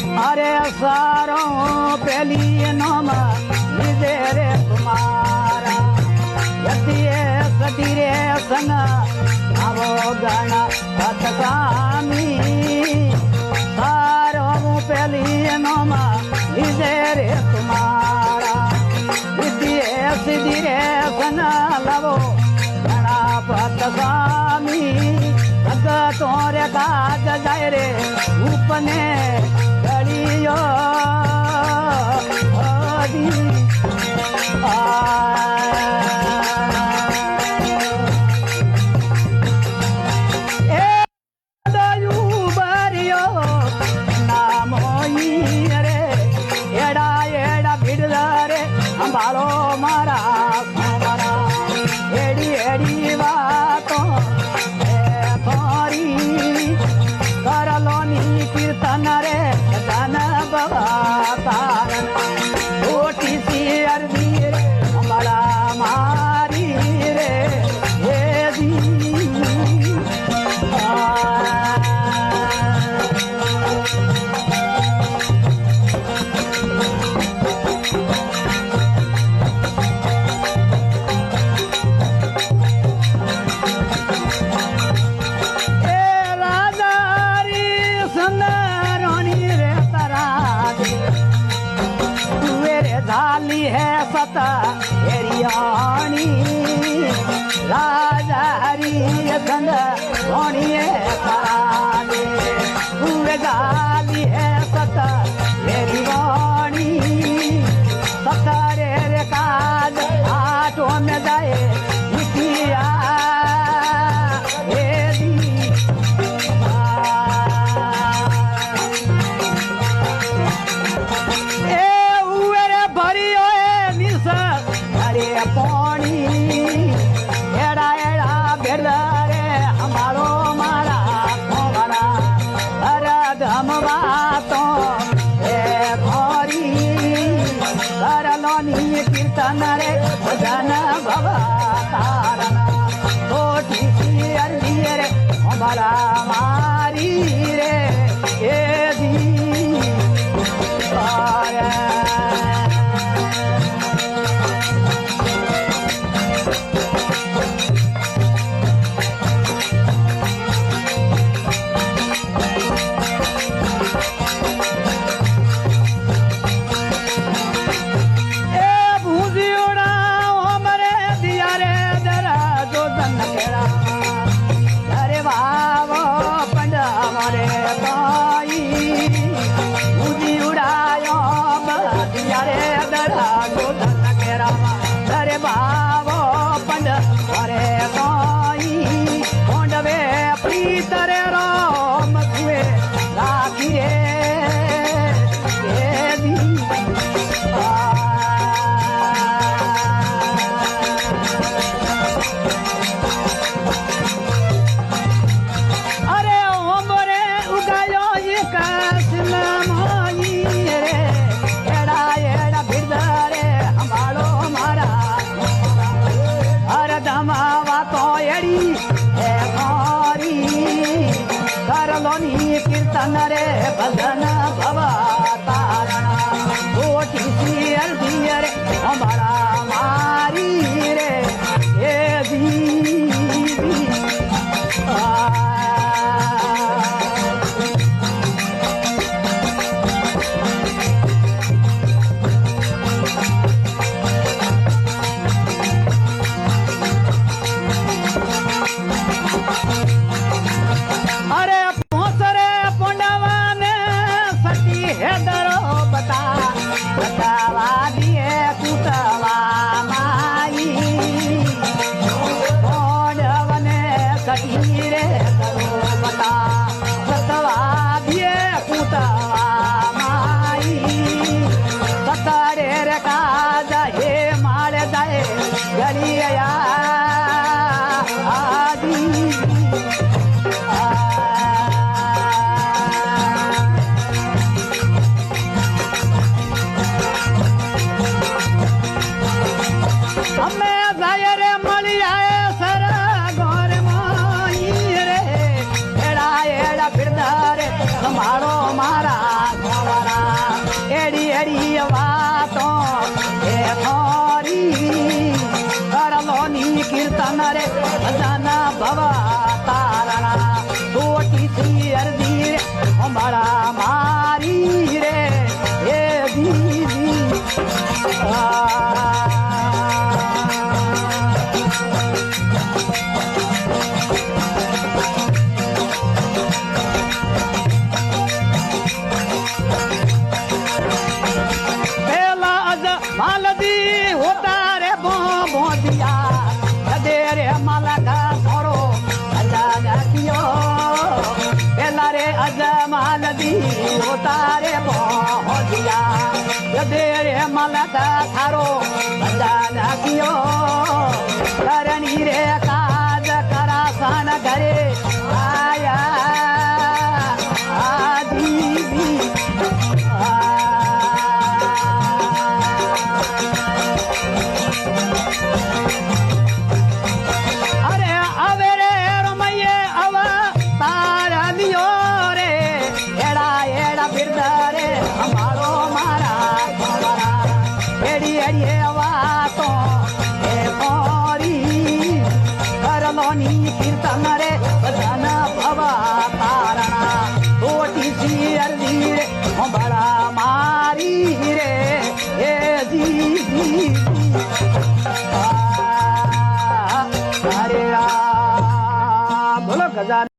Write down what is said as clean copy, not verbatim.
अरे सारो पहली नाम लीजे रे तुम्हारा यतिए सतीरे सन आवो गण सतसामी सारो पहली नाम लीजे रे तुम्हारा यतिए सतीरे सन लवो गणपत स्वामी भगतों रे काज जाय रे उपने गलियो अंबालो मारा मारा एड़ी एड़ी बातों करलोनी कीर्तन रे धन बाबा तारन छोटी सी अर्जी रे अंबाला मारी रे ये दी झाली है सता एरियाणी राजा हरी धन धोनी कराने पूरे गाली है सता मेरी वाणी सतारे रे काज आठों में जाए निकिया कीर्तन रे भजन बाबा तारन छोटी सी अर्जी रे हमारा मारी रे ये दी अरे बाबो पंड अरे कोई कोंडवे प्रीत रे राम हुए राखी रे दी अरे ओमरे उगायो ये कासिम मोई रे एड़ा एड़ा बिरदरे हमारो मारा धमावा तो एड़ी है मारी करलोनी कीर्तन रे भजन भवा तारणा छोटी सी अर्जी रे हमारा मारी रे ये दी એડી એડી વાતો એ થોરી કરલોની કીર્તન રે ભજન ભવા તારા કોટી થી અરજી રે અમારા મારી રે એ દીદી मालदी होता रे बोधिया दे रे माला का छोरो अल्लाह कियो पेला रे अज मालदी होता रे बोधिया दे रे माला का थारो अल्लाह कियो करणी रे काज करा सन घरे आया आदि हमारो मारा एड़ी एड़ी वातो ए मोरी करलोनी कीर्तन रे भजन भवा तारणा कोटी सी अर्जी रे बड़ा मारी रे ए जी